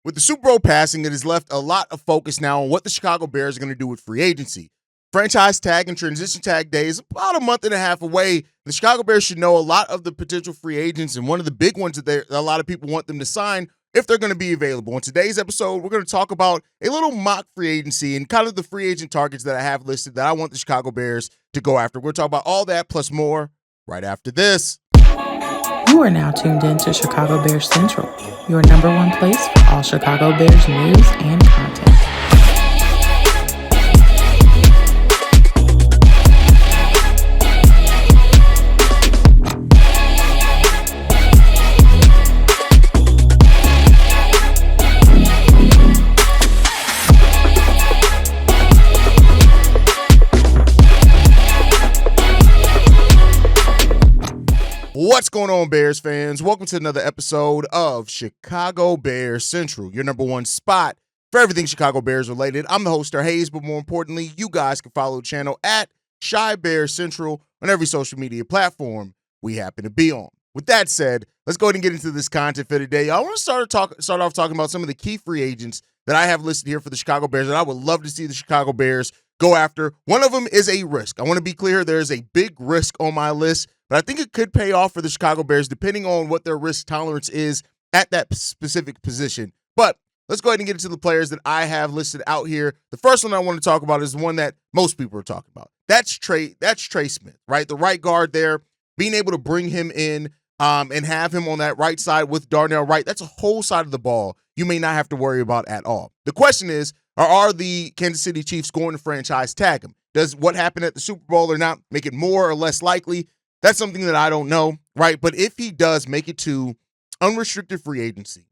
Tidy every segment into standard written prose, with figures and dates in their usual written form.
With the Super Bowl passing, it has left a lot of focus now on what the Chicago Bears are going to do with free agency. Franchise tag and transition tag day is about a month and a half away. The Chicago Bears should know a lot of the potential free agents, and one of the big ones that a lot of people want them to sign if they're going to be available. In today's episode, we're going to talk about a little mock free agency and kind of the free agent targets that I have listed that I want the Chicago Bears to go after. We're going to talk about all that plus more right after this. You are now tuned in to Chicago Bears Central, your number one place for all Chicago Bears news and content. What's going on, Bears fans? Welcome to another episode of Chicago Bears Central, your number one spot for everything Chicago Bears related. I'm the host, Hayes, but more importantly, you guys can follow the channel at Chi Bears Central on every social media platform we happen to be on. With that said, let's go ahead and get into this content for today. I want to start off talking about some of the key free agents that I have listed here for the Chicago Bears that I would love to see the Chicago Bears go after. One of them is a risk. I want to be clear, there is a big risk on my list, but I think it could pay off for the Chicago Bears depending on what their risk tolerance is at that specific position. But let's go ahead and get into the players that I have listed out here. The first one I want to talk about is the one that most people are talking about. That's Trey Smith, right? The right guard there, being able to bring him in and have him on that right side with Darnell Wright. That's a whole side of the ball you may not have to worry about at all. The question is, are the Kansas City Chiefs going to franchise tag him? Does what happened at the Super Bowl or not make it more or less likely? That's something that I don't know, right? But if he does make it to unrestricted free agency,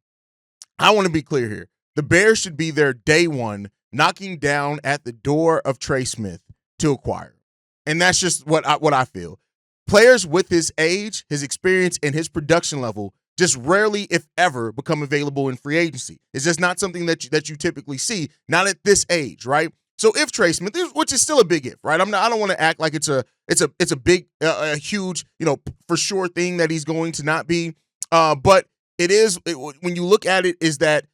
I want to be clear here. The Bears should be there day one, knocking down at the door of Trey Smith to acquire him. And that's just what I feel. Players with his age, his experience, and his production level just rarely, if ever, become available in free agency. It's just not something that you typically see, not at this age, right? So if Trey Smith, which is still a big if, right? I don't want to act like it's a big, a huge, for sure thing that he's going to not be. But it is, when you look at it, is that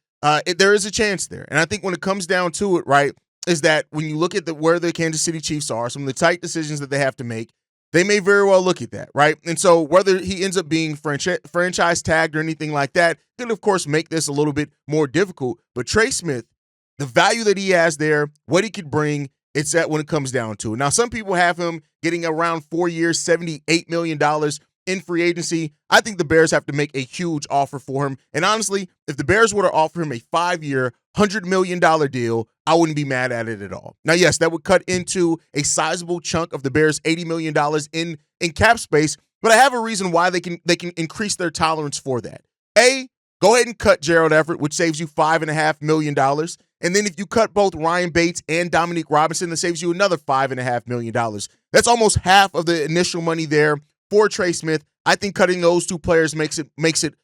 there is a chance there. And I think when it comes down to it, right, is that when you look at where the Kansas City Chiefs are, some of the tight decisions that they have to make, they may very well look at that, right? And so whether he ends up being franchise tagged or anything like that, could of course make this a little bit more difficult. But Trey Smith, the value that he has there, what he could bring, it's that when it comes down to it. Now, some people have him getting around 4 years, $78 million in free agency. I think the Bears have to make a huge offer for him. And honestly, if the Bears were to offer him a 5-year, $100 million deal, I wouldn't be mad at it at all. Now, yes, that would cut into a sizable chunk of the Bears' $80 million in cap space, but I have a reason why they can increase their tolerance for that. A, go ahead and cut Gerald Everett, which saves you $5.5 million. And then if you cut both Ryan Bates and Dominique Robinson, that saves you another $5.5 million. That's almost half of the initial money there for Trey Smith. I think cutting those two players makes it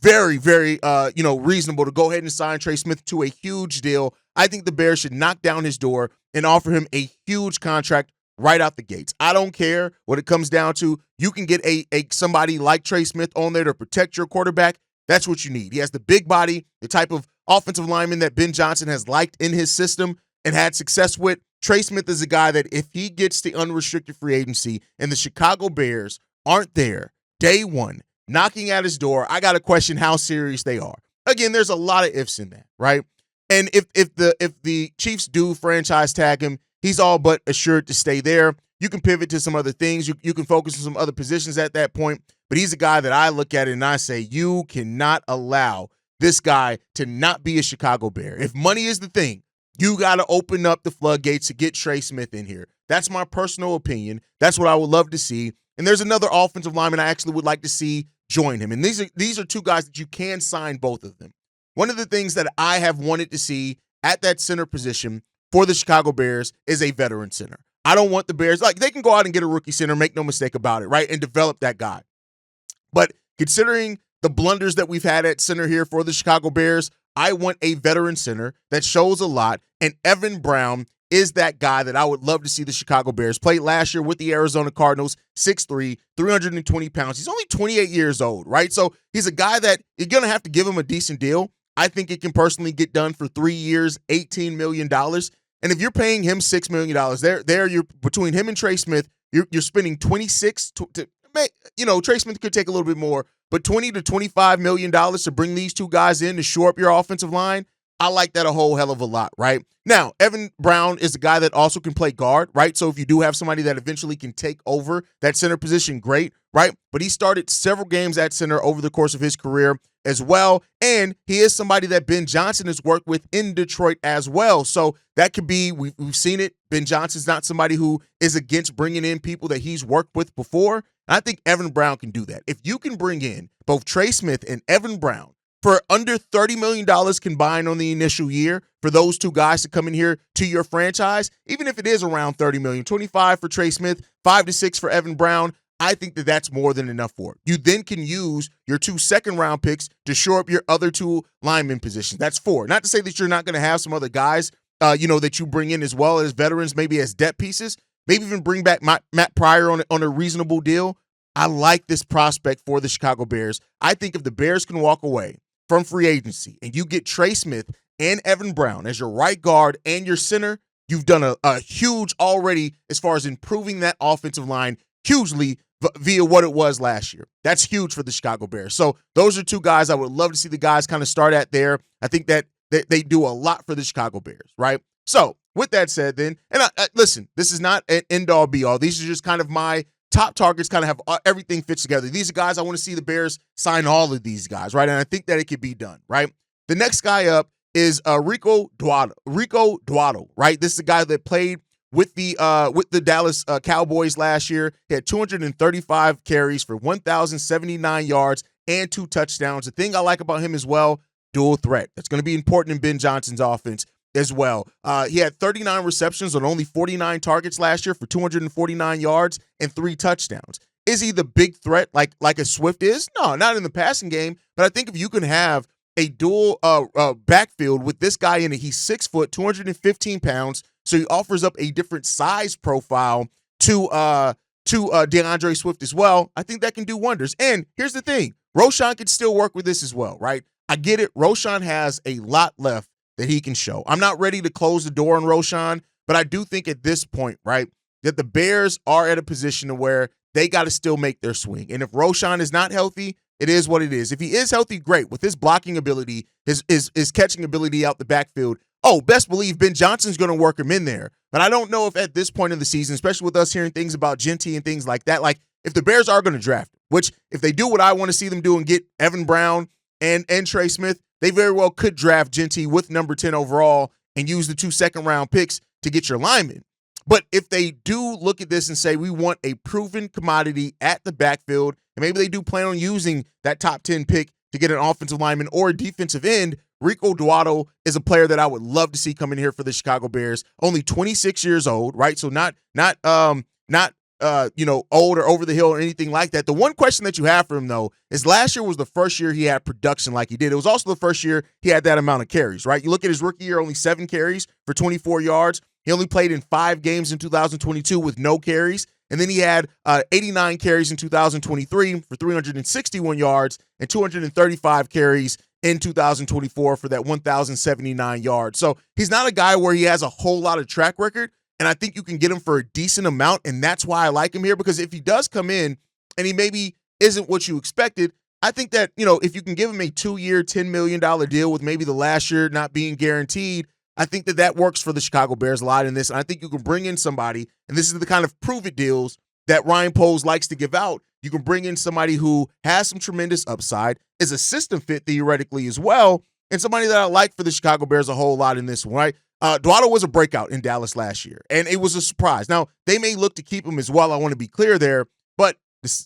very, very reasonable to go ahead and sign Trey Smith to a huge deal. I think the Bears should knock down his door and offer him a huge contract right out the gates. I don't care what it comes down to. You can get a somebody like Trey Smith on there to protect your quarterback. That's what you need. He has the big body, the type of offensive lineman that Ben Johnson has liked in his system and had success with. Trey Smith is a guy that if he gets the unrestricted free agency and the Chicago Bears aren't there day one, knocking at his door, I got to question how serious they are. Again, there's a lot of ifs in that, right? And if the Chiefs do franchise tag him, he's all but assured to stay there. You can pivot to some other things. You can focus on some other positions at that point. But he's a guy that I look at it and I say, you cannot allow this guy to not be a Chicago Bear. If money is the thing, you got to open up the floodgates to get Trey Smith in here. That's my personal opinion. That's what I would love to see. And there's another offensive lineman I actually would like to see join him. And these are two guys that you can sign both of them. One of the things that I have wanted to see at that center position for the Chicago Bears is a veteran center. I don't want the Bears, they can go out and get a rookie center, make no mistake about it, right, and develop that guy. But considering the blunders that we've had at center here for the Chicago Bears, I want a veteran center that shows a lot, and Evan Brown is that guy that I would love to see the Chicago Bears. Played last year with the Arizona Cardinals, 6'3", 320 pounds. He's only 28 years old, right? So he's a guy that you're going to have to give him a decent deal, I think it can personally get done for 3 years, $18 million. And if you're paying him $6 million, you're between him and Trey Smith, you're spending 26 to Trey Smith could take a little bit more, but $20 to $25 million to bring these two guys in to shore up your offensive line, I like that a whole hell of a lot, right? Now, Evan Brown is a guy that also can play guard, right? So if you do have somebody that eventually can take over that center position, great, right? But he started several games at center over the course of his career as well, and he is somebody that Ben Johnson has worked with in Detroit as well. So that could be, we've seen it. Ben Johnson's not somebody who is against bringing in people that he's worked with before. I think Evan Brown can do that. If you can bring in both Trey Smith and Evan Brown for under $30 million combined on the initial year for those two guys to come in here to your franchise, even if it is around $30 million, 25 for Trey Smith, 5 to 6 for Evan Brown, I think that that's more than enough for it. You then can use your 2 second-round picks to shore up your other 2 lineman positions. That's 4. Not to say that you're not going to have some other guys, that you bring in as well as veterans, maybe as depth pieces, maybe even bring back Matt Pryor on a reasonable deal. I like this prospect for the Chicago Bears. I think if the Bears can walk away from free agency and you get Trey Smith and Evan Brown as your right guard and your center, you've done a huge already as far as improving that offensive line hugely via what it was last year. That's huge for the Chicago Bears. So those are 2 guys I would love to see the guys kind of start at there. I think that they do a lot for the Chicago Bears, right? So with that said then, and listen, this is not an end-all be-all. These are just kind of my top targets, kind of have everything fits together. These are guys I want to see the Bears sign all of these guys, right? And I think that it could be done, right? The next guy up is Rico Dowdle, right? This is a guy that played with the Dallas Cowboys last year. He had 235 carries for 1,079 yards and 2 touchdowns. The thing I like about him as well, dual threat. That's going to be important in Ben Johnson's offense as well. He had 39 receptions on only 49 targets last year for 249 yards and 3 touchdowns. Is he the big threat like a Swift is? No, not in the passing game. But I think if you can have a dual backfield with this guy in it, he's 6 foot, 215 pounds, so he offers up a different size profile to DeAndre Swift as well. I think that can do wonders. And here's the thing. Roschon can still work with this as well, right? I get it. Roschon has a lot left that he can show. I'm not ready to close the door on Roschon, but I do think at this point, right, that the Bears are at a position where they got to still make their swing. And if Roschon is not healthy, it is what it is. If he is healthy, great. With his blocking ability, his catching ability out the backfield, best believe Ben Johnson's going to work him in there. But I don't know if at this point in the season, especially with us hearing things about Genty and things like that, like if the Bears are going to draft him, which if they do what I want to see them do and get Evan Brown and Trey Smith, they very well could draft Genty with number 10 overall and use the 2 second-round picks to get your lineman. But if they do look at this and say we want a proven commodity at the backfield, and maybe they do plan on using that top 10 pick to get an offensive lineman or a defensive end, Rico Dowdle is a player that I would love to see come in here for the Chicago Bears. Only 26 years old, right? So not old or over the hill or anything like that. The one question that you have for him, though, is last year was the first year he had production like he did. It was also the first year he had that amount of carries, right? You look at his rookie year, only 7 carries for 24 yards. He only played in 5 games in 2022 with no carries. And then he had 89 carries in 2023 for 361 yards and 235 carries in 2024 for that 1,079 yards. So he's not a guy where he has a whole lot of track record, and I think you can get him for a decent amount, and that's why I like him here, because if he does come in and he maybe isn't what you expected, I think that, if you can give him a 2-year, $10 million deal with maybe the last year not being guaranteed, I think that works for the Chicago Bears a lot in this, and I think you can bring in somebody, and this is the kind of prove-it deals that Ryan Poles likes to give out. You can bring in somebody who has some tremendous upside, is a system fit theoretically as well, and somebody that I like for the Chicago Bears a whole lot in this one, right? Dowdle was a breakout in Dallas last year, and it was a surprise. Now, they may look to keep him as well. I want to be clear there, but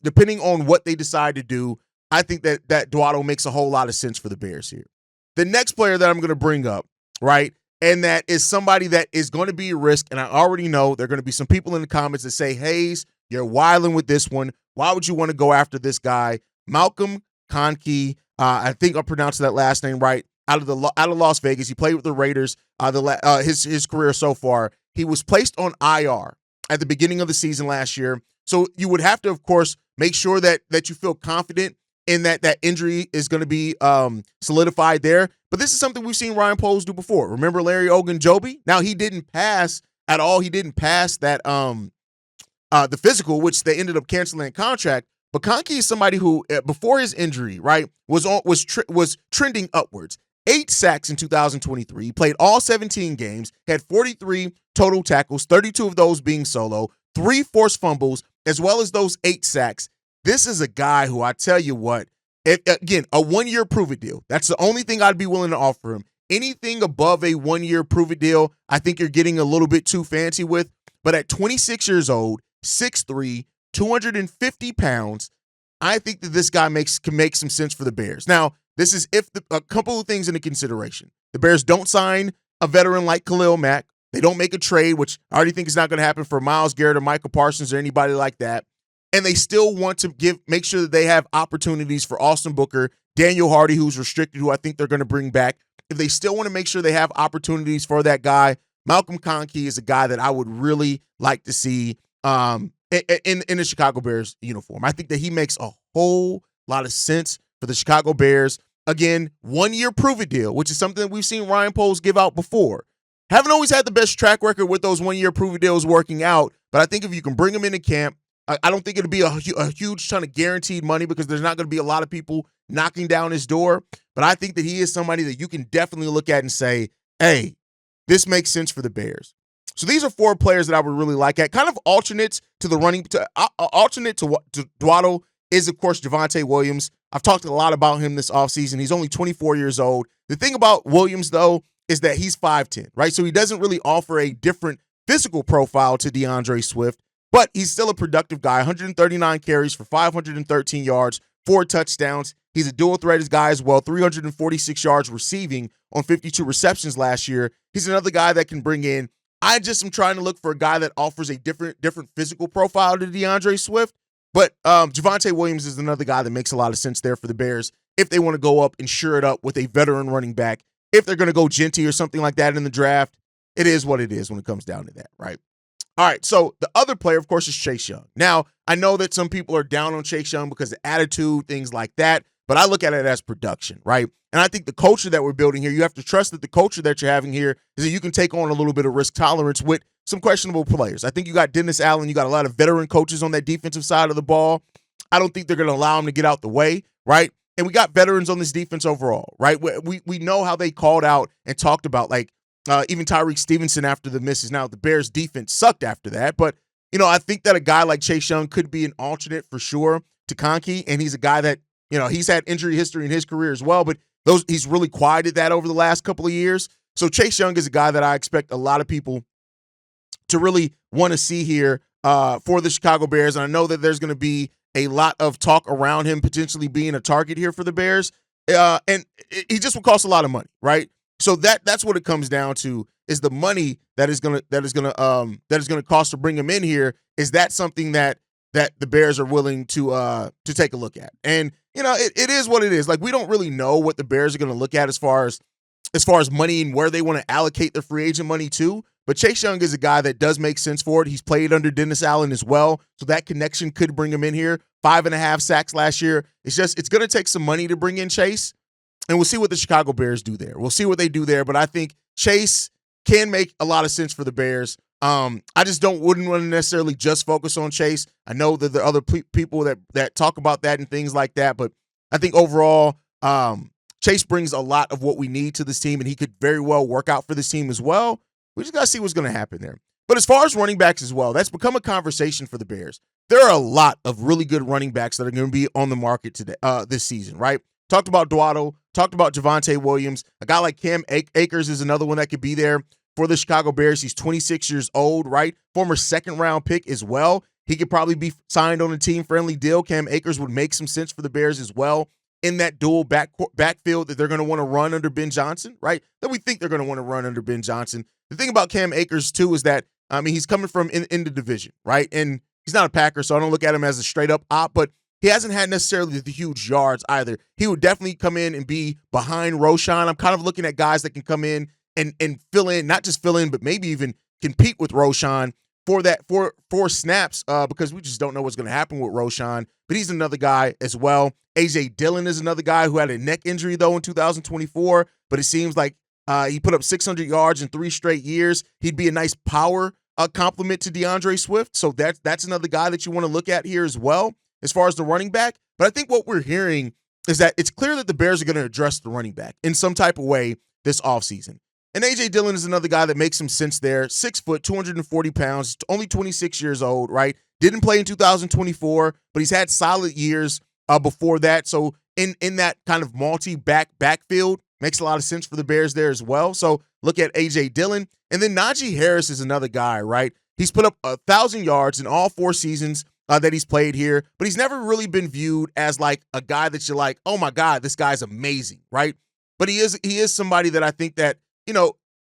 depending on what they decide to do, I think that Dowdle makes a whole lot of sense for the Bears here. The next player that I'm going to bring up, right, and that is somebody that is going to be a risk, and I already know there are going to be some people in the comments that say, Hayes, you're wilding with this one. Why would you want to go after this guy? Malcolm Conkey, I think I'm pronouncing that last name right, out of Las Vegas. He played with the Raiders his career so far. He was placed on IR at the beginning of the season last year. So you would have to, of course, make sure that you feel confident in that injury is going to be solidified there. But this is something we've seen Ryan Poles do before. Remember Larry Ogunjobi? Now, he didn't pass at all. He didn't pass that the physical, which they ended up canceling a contract. But Conkey is somebody who, before his injury, right, was trending upwards. 8 sacks in 2023. He played all 17 games, had 43 total tackles, 32 of those being solo, 3 forced fumbles, as well as those 8 sacks. This is a guy who, I tell you what, again, a 1-year prove-it deal. That's the only thing I'd be willing to offer him. Anything above a 1-year prove-it deal, I think you're getting a little bit too fancy with. But at 26 years old, 6'3", 250 pounds, I think that this guy can make some sense for the Bears. Now, this is a couple of things into consideration. The Bears don't sign a veteran like Khalil Mack. They don't make a trade, which I already think is not going to happen for Myles Garrett or Michael Parsons or anybody like that. And they still want to make sure that they have opportunities for Austin Booker, Daniel Hardy, who's restricted, who I think they're going to bring back. If they still want to make sure they have opportunities for that guy, Malcolm Conkey is a guy that I would really like to see in the Chicago Bears uniform. I think that he makes a whole lot of sense for the Chicago Bears. Again, 1-year prove-it deal, which is something that we've seen Ryan Poles give out before. Haven't always had the best track record with those 1-year prove-it deals working out, but I think if you can bring him into camp, I don't think it'll be a huge ton of guaranteed money because there's not going to be a lot of people knocking down his door, but I think that he is somebody that you can definitely look at and say, hey, this makes sense for the Bears. So these are 4 players that I would really like at. Kind of alternates to the alternate to Dowdle is, of course, Javonte Williams. I've talked a lot about him this offseason. He's only 24 years old. The thing about Williams, though, is that he's 5'10", right? So he doesn't really offer a different physical profile to DeAndre Swift, but he's still a productive guy. 139 carries for 513 yards, 4 touchdowns. He's a dual threat guy as well, 346 yards receiving on 52 receptions last year. He's another guy that can bring in. I just am trying to look for a guy that offers a different physical profile to DeAndre Swift. But Javonte Williams is another guy that makes a lot of sense there for the Bears if they want to go up and shore it up with a veteran running back. If they're going to go Genty or something like that in the draft, it is what it is when it comes down to that, right? All right, so the other player, of course, is Chase Young. Now, I know that some people are down on Chase Young because of attitude, things like that, but I look at it as production, right? And I think the culture that we're building here, you have to trust that the culture that you're having here is that you can take on a little bit of risk tolerance with some questionable players. I think you got Dennis Allen. You got a lot of veteran coaches on that defensive side of the ball. I don't think they're going to allow him to get out the way, right? And we got veterans on this defense overall, right? We know how they called out and talked about, like, even Tyreek Stevenson after the misses. Now, the Bears' defense sucked after that, but, I think that a guy like Chase Young could be an alternate for sure to Conkey, and he's a guy that, he's had injury history in his career as well, but he's really quieted that over the last couple of years. So Chase Young is a guy that I expect a lot of people to really want to see here for the Chicago Bears. And I know that there's going to be a lot of talk around him potentially being a target here for the Bears. And he just will cost a lot of money, right? So that's what it comes down to, is the money that is gonna cost to bring him in here. Is that something that the Bears are willing to take a look at? And it is what it is. Like, we don't really know what the Bears are going to look at as far as money and where they want to allocate their free agent money to. But Chase Young is a guy that does make sense for it. He's played under Dennis Allen as well, so that connection could bring him in here. 5.5 sacks last year. It's going to take some money to bring in Chase, and we'll see what the Chicago Bears do there. We'll see what they do there, but I think Chase can make a lot of sense for the Bears. I just wouldn't want to necessarily just focus on Chase. I know that there are other people that talk about that and things like that, but I think overall, Chase brings a lot of what we need to this team, and he could very well work out for this team as well. We just got to see what's going to happen there. But as far as running backs as well, that's become a conversation for the Bears. There are a lot of really good running backs that are going to be on the market today, this season, right? Talked about Dowdle, talked about Javonte Williams. A guy like Cam Akers is another one that could be there for the Chicago Bears. He's 26 years old, right? Former second-round pick as well. He could probably be signed on a team-friendly deal. Cam Akers would make some sense for the Bears as well in that dual backfield that they're going to want to run under Ben Johnson, right? That we think they're going to want to run under Ben Johnson. The thing about Cam Akers, too, is that, he's coming from in the division, right? And he's not a Packer, so I don't look at him as a straight-up op, but he hasn't had necessarily the huge yards either. He would definitely come in and be behind Roschon. I'm kind of looking at guys that can come in and fill in, not just fill in, but maybe even compete with Roschon for snaps because we just don't know what's going to happen with Roschon. But he's another guy as well. A.J. Dillon is another guy who had a neck injury, though, in 2024. But it seems like he put up 600 yards in 3 straight years. He'd be a nice power complement to DeAndre Swift. So that's another guy that you want to look at here as well as far as the running back. But I think what we're hearing is that it's clear that the Bears are going to address the running back in some type of way this offseason. And A.J. Dillon is another guy that makes some sense there. 6 foot, 240 pounds, only 26 years old, right? Didn't play in 2024, but he's had solid years before that. So in that kind of backfield, makes a lot of sense for the Bears there as well. So look at A.J. Dillon. And then Najee Harris is another guy, right? He's put up 1,000 yards in all 4 seasons that he's played here, but he's never really been viewed as like a guy that you're like, oh my God, this guy's amazing, right? But he is somebody that I think that,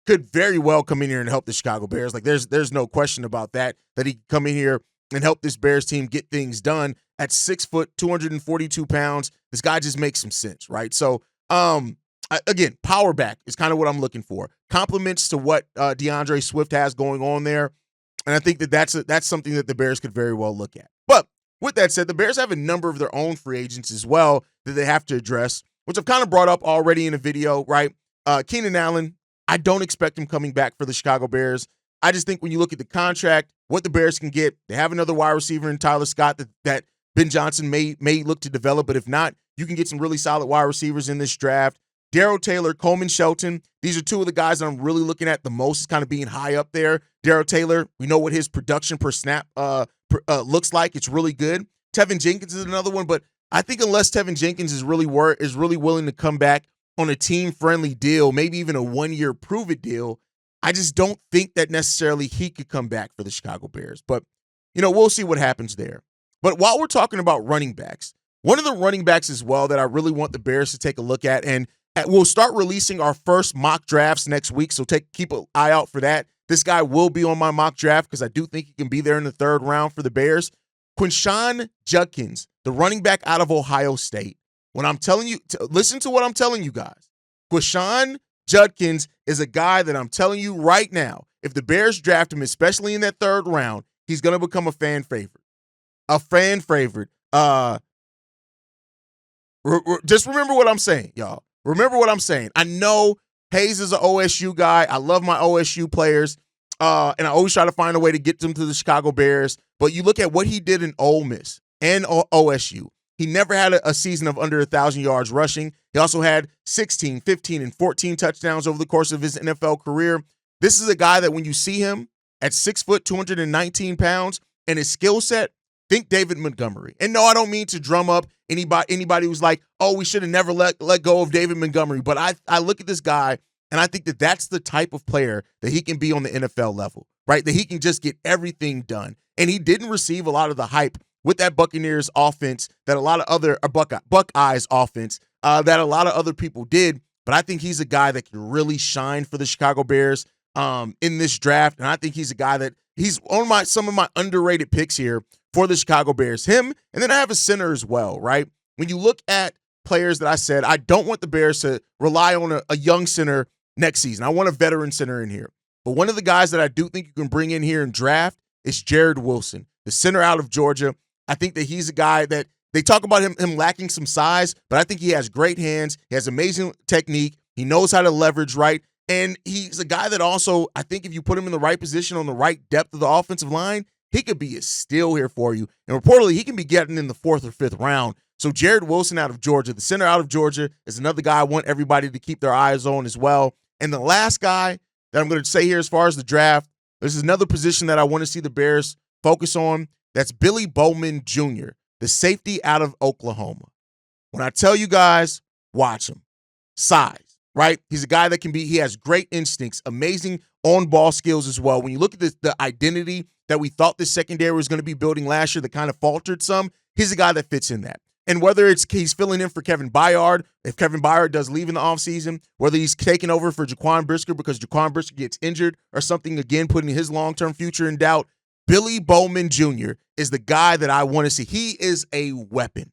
could very well come in here and help the Chicago Bears. Like there's no question about that he can come in here and help this Bears team get things done at 6 foot, 242 pounds. This guy just makes some sense, right? So, again, power back is kind of what I'm looking for. Compliments to what DeAndre Swift has going on there. And I think that's something that the Bears could very well look at. But with that said, the Bears have a number of their own free agents as well that they have to address, which I've kind of brought up already in a video, right? Keenan Allen, I don't expect him coming back for the Chicago Bears. I just think when you look at the contract, what the Bears can get, they have another wide receiver in Tyler Scott that Ben Johnson may look to develop, but if not, you can get some really solid wide receivers in this draft. Darrell Taylor, Coleman Shelton, these are 2 of the guys that I'm really looking at the most as kind of being high up there. Darrell Taylor, we know what his production per snap looks like. It's really good. Tevin Jenkins is another one, but I think unless Tevin Jenkins is really willing to come back on a team-friendly deal, maybe even a 1-year prove-it deal, I just don't think that necessarily he could come back for the Chicago Bears. But, we'll see what happens there. But while we're talking about running backs, one of the running backs as well that I really want the Bears to take a look at, and we'll start releasing our first mock drafts next week, so keep an eye out for that. This guy will be on my mock draft because I do think he can be there in the 3rd round for the Bears. Quinshon Judkins, the running back out of Ohio State. When I'm telling you, listen to what I'm telling you guys. Quinshon Judkins is a guy that I'm telling you right now, if the Bears draft him, especially in that 3rd round, he's going to become a fan favorite. A fan favorite. Just remember what I'm saying, y'all. Remember what I'm saying. I know Hayes is an OSU guy. I love my OSU players, and I always try to find a way to get them to the Chicago Bears. But you look at what he did in Ole Miss and OSU. He never had a season of under 1,000 yards rushing. He also had 16, 15, and 14 touchdowns over the course of his NFL career. This is a guy that when you see him at 6 foot, 219 pounds, and his skill set, think David Montgomery. And no, I don't mean to drum up anybody who's like, oh, we should have never let go of David Montgomery. But I look at this guy, and I think that that's the type of player that he can be on the NFL level, right? That he can just get everything done. And he didn't receive a lot of the hype with that Buccaneers offense that a lot of other Buckeyes offense that a lot of other people did. But I think he's a guy that can really shine for the Chicago Bears in this draft. And I think he's a guy that he's on some of my underrated picks here for the Chicago Bears. Him, and then I have a center as well, right? When you look at players that I said, I don't want the Bears to rely on a young center next season. I want a veteran center in here. But one of the guys that I do think you can bring in here and draft is Jared Wilson, the center out of Georgia. I think that he's a guy that they talk about him lacking some size, but I think he has great hands. He has amazing technique. He knows how to leverage right. And he's a guy that also, I think if you put him in the right position on the right depth of the offensive line, he could be a steal here for you. And reportedly, he can be getting in the 4th or 5th round. So Jared Wilson out of Georgia, the center out of Georgia, is another guy I want everybody to keep their eyes on as well. And the last guy that I'm going to say here as far as the draft, this is another position that I want to see the Bears focus on. That's Billy Bowman Jr., the safety out of Oklahoma. When I tell you guys, watch him. Size, right? He's a guy that he has great instincts, amazing on-ball skills as well. When you look at the identity that we thought the secondary was going to be building last year that kind of faltered some, he's a guy that fits in that. And whether he's filling in for Kevin Byard, if Kevin Byard does leave in the offseason, whether he's taking over for Jaquan Brisker because Jaquan Brisker gets injured or something, again, putting his long-term future in doubt, Billy Bowman Jr. is the guy that I want to see. He is a weapon.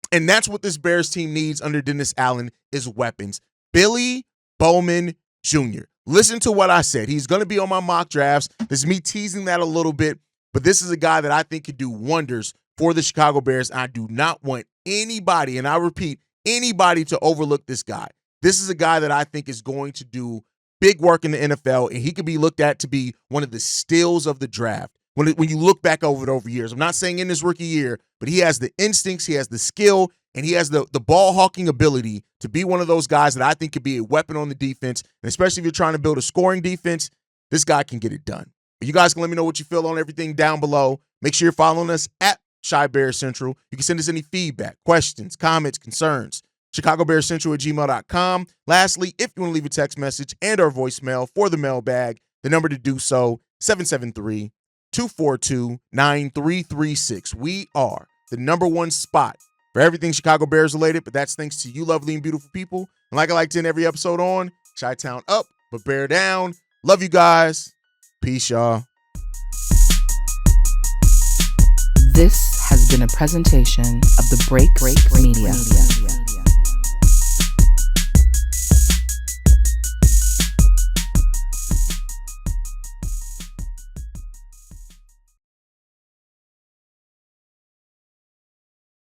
And that's what this Bears team needs under Dennis Allen is weapons. Billy Bowman Jr. Listen to what I said. He's going to be on my mock drafts. This is me teasing that a little bit, but this is a guy that I think could do wonders for the Chicago Bears. I do not want anybody, and I repeat, anybody to overlook this guy. This is a guy that I think is going to do big work in the NFL, and he could be looked at to be one of the steals of the draft. When you look back over years, I'm not saying in his rookie year, but he has the instincts, he has the skill, and he has the ball hawking ability to be one of those guys that I think could be a weapon on the defense. And especially if you're trying to build a scoring defense, this guy can get it done. You guys can let me know what you feel on everything down below. Make sure you're following us at Chi Bears Central. You can send us any feedback, questions, comments, concerns. ChicagoBearsCentral@gmail.com. Lastly, if you want to leave a text message and or voicemail for the mailbag, the number to do so, 773-242-9336. We are the number one spot for everything Chicago Bears related, but that's thanks to you lovely and beautiful people. And like I like to end every episode on, Chi-Town up, but Bear down. Love you guys. Peace, y'all. This has been a presentation of the Break Media.